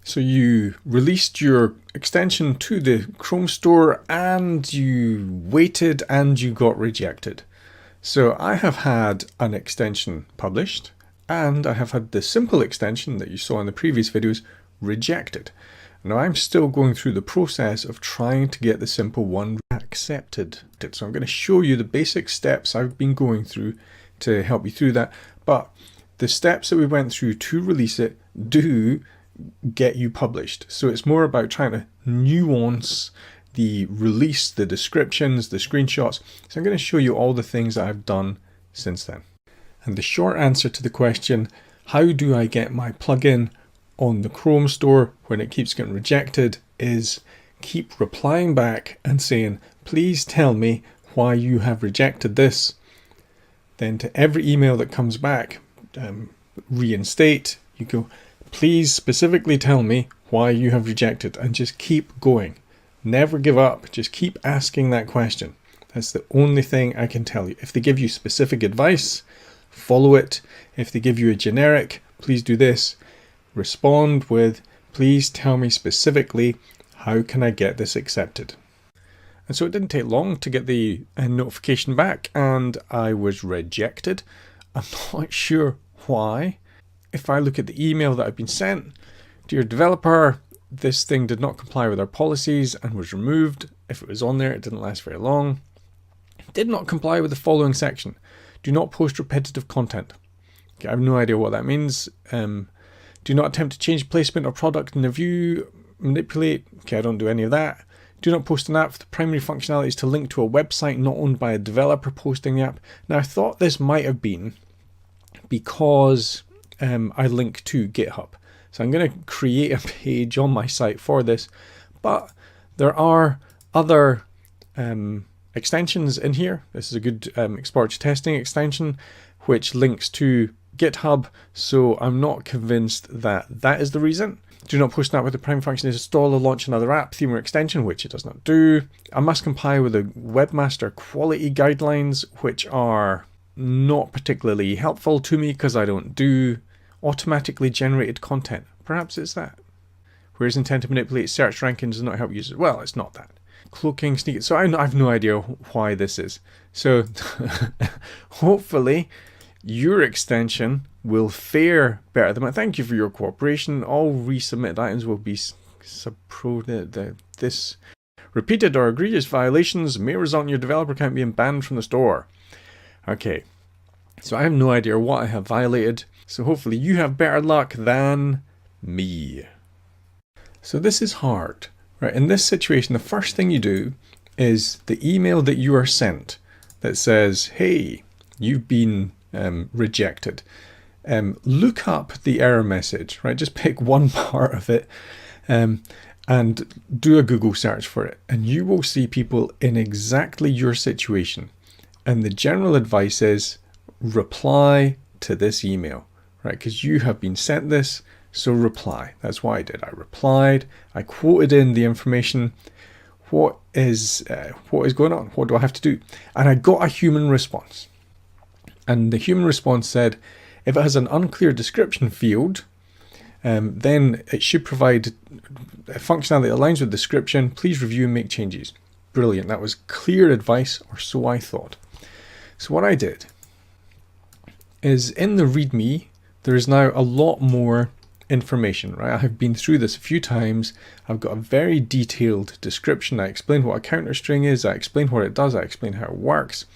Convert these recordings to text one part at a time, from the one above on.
So you released your extension to the Chrome store and you waited and you got rejected. So I have had an extension published and I have had the simple extension that you saw in the previous videos rejected. Now I'm still going through the process of trying to get the simple one accepted. So I'm going to show you the basic steps I've been going through to help you through that. But the steps that we went through to release it do get you published. So it's more about trying to nuance the release, the descriptions, the screenshots. So I'm going to show you all the things that I've done since then. And the short answer to the question, how do I get my plugin on the Chrome store when it keeps getting rejected, is keep replying back and saying, please tell me why you have rejected this. Then to every email that comes back, reinstate, you go, please specifically tell me why you have rejected, and just keep going. Never give up, just keep asking that question. That's the only thing I can tell you. If they give you specific advice, follow it. If they give you a generic, please do this. Respond with, please tell me specifically, how can I get this accepted? And so it didn't take long to get the notification back and I was rejected. I'm not sure why. If I look at the email that I've been sent, dear developer, this thing did not comply with our policies and was removed. If it was on there, it didn't last very long. Did not comply with the following section. Do not post repetitive content. Okay, I have no idea what that means. Do not attempt to change placement or product in the view, manipulate. Okay, I don't do any of that. Do not post an app. The primary functionality is to link to a website not owned by a developer posting the app. Now, I thought this might have been because I link to GitHub. So I'm going to create a page on my site for this. But there are other extensions in here. This is a good exploratory testing extension, which links to GitHub, so I'm not convinced that that is the reason. Do not post an app with the prime function is install or launch another app, theme or extension, which it does not do. I must comply with the webmaster quality guidelines, which are not particularly helpful to me because I don't do automatically generated content. Perhaps it's that. Whereas intent to manipulate search rankings does not help users. Well, it's not that. Cloaking, sneaking. So I have no idea why this is. So hopefully your extension will fare better than mine. Thank you for your cooperation. All resubmitted items will be this repeated or egregious violations may result in your developer account being banned from the store. Okay, so I have no idea what I have violated. So hopefully you have better luck than me. So this is hard, right? In this situation, the first thing you do is the email that you are sent that says, hey, you've been rejected. Look up the error message, right? Just pick one part of it and do a Google search for it, and you will see people in exactly your situation. And the general advice is reply to this email, right? Because you have been sent this, so reply. That's what I did. I replied. I quoted in the information. What is going on? What do I have to do? And I got a human response. And the human response said, if it has an unclear description field, then it should provide a functionality that aligns with the description. Please review and make changes. Brilliant. That was clear advice, or so I thought. So what I did is in the README, there is now a lot more information, right? I have been through this a few times. I've got a very detailed description. I explain what a counter string is. I explain what it does. I explain how it works.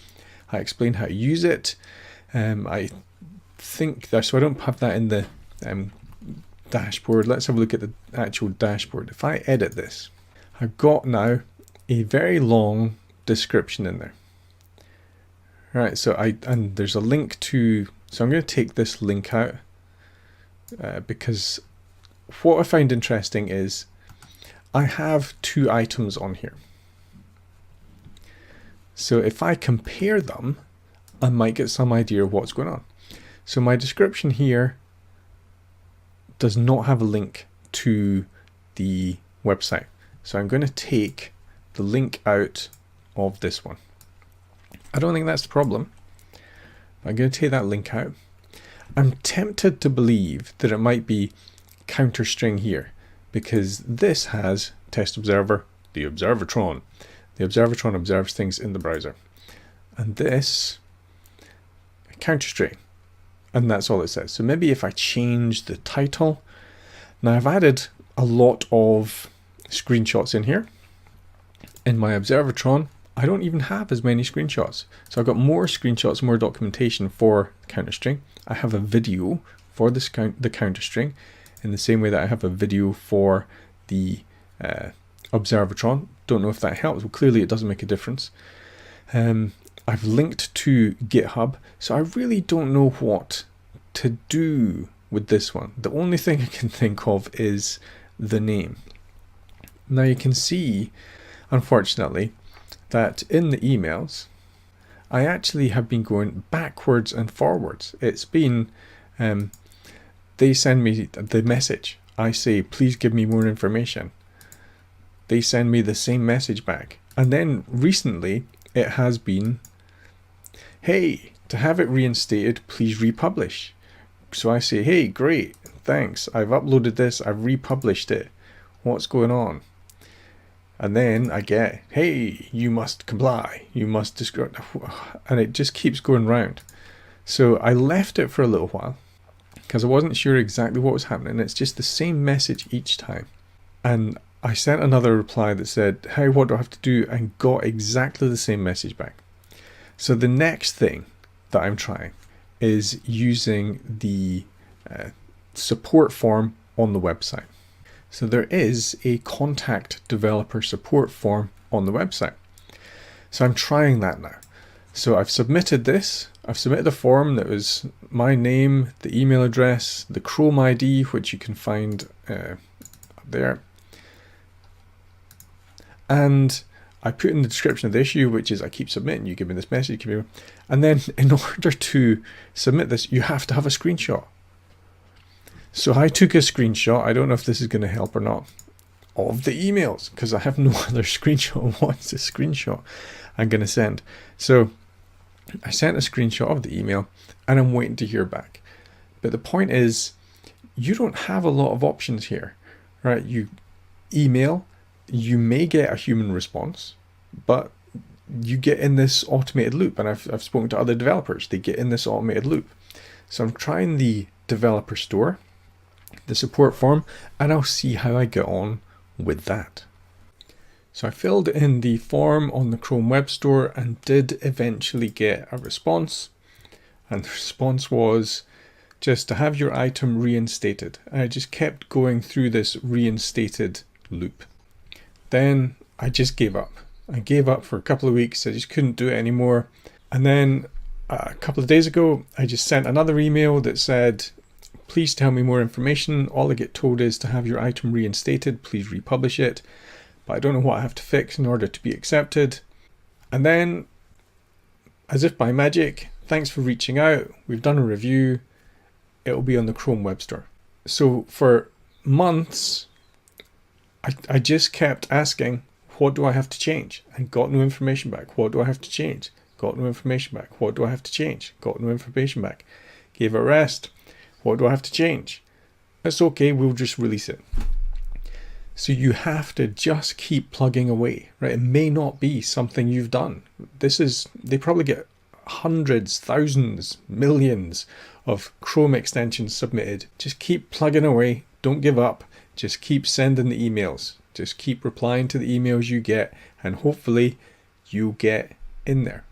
I explain how to use it. I think that, so I don't have that in the dashboard. Let's have a look at the actual dashboard. If I edit this, I've got now a very long description in there. Right, so and there's a link to, so I'm going to take this link out because what I find interesting is I have two items on here. So if I compare them, I might get some idea of what's going on. So my description here does not have a link to the website. So I'm going to take the link out of this one. I don't think that's the problem. I'm going to take that link out. I'm tempted to believe that it might be counter string here. because this has test observer, the observatron. The observatron observes things in the browser. And this, counter string. And that's all it says. So maybe if I change the title. Now I've added a lot of screenshots in here. In my observatron, I don't even have as many screenshots. So I've got more screenshots, more documentation for counter string. I have a video for the counter string in the same way that I have a video for the observatron. Don't know if that helps. Well, clearly it doesn't make a difference. I've linked to GitHub, so I really don't know what to do with this one. The only thing I can think of is the name. Now you can see, unfortunately, that in the emails, I actually have been going backwards and forwards. It's been, they send me the message. I say, please give me more information. They send me the same message back. And then recently it has been, hey, to have it reinstated, please republish. So I say, hey, great, thanks. I've uploaded this, I've republished it. What's going on? And then I get, hey, you must comply. You must describe, and it just keeps going round. So I left it for a little while because I wasn't sure exactly what was happening. It's just the same message each time. And I sent another reply that said, hey, what do I have to do? And got exactly the same message back. So the next thing that I'm trying is using the support form on the website. So there is a contact developer support form on the website. So I'm trying that now. So I've submitted this. I've submitted a form that was my name, the email address, the Chrome ID, which you can find up there. And I put in the description of the issue, which is I keep submitting, you give me this message, and then in order to submit this, you have to have a screenshot. So I took a screenshot, I don't know if this is going to help or not, of the emails, because I have no other screenshot. What's the screenshot I'm going to send? So I sent a screenshot of the email, and I'm waiting to hear back. But the point is, you don't have a lot of options here, right? You email, you may get a human response, but you get in this automated loop. And I've spoken to other developers, they get in this automated loop. So I'm trying the developer store, the support form, and I'll see how I get on with that. So I filled in the form on the Chrome Web Store and did eventually get a response. And the response was just to have your item reinstated. And I just kept going through this reinstated loop. Then I just gave up. I gave up for a couple of weeks. I just couldn't do it anymore. And then a couple of days ago, I just sent another email that said, please tell me more information. All I get told is to have your item reinstated. Please republish it. But I don't know what I have to fix in order to be accepted. And then, as if by magic, thanks for reaching out. We've done a review. It'll be on the Chrome Web Store. So for months, I just kept asking, what do I have to change? And got no information back. What do I have to change? Got no information back. What do I have to change? Got no information back. Gave it a rest. What do I have to change? It's okay, we'll just release it. So you have to just keep plugging away, right? It may not be something you've done. They probably get hundreds, thousands, millions of Chrome extensions submitted. Just keep plugging away. Don't give up. Just keep sending the emails. Just keep replying to the emails you get, and hopefully you get in there.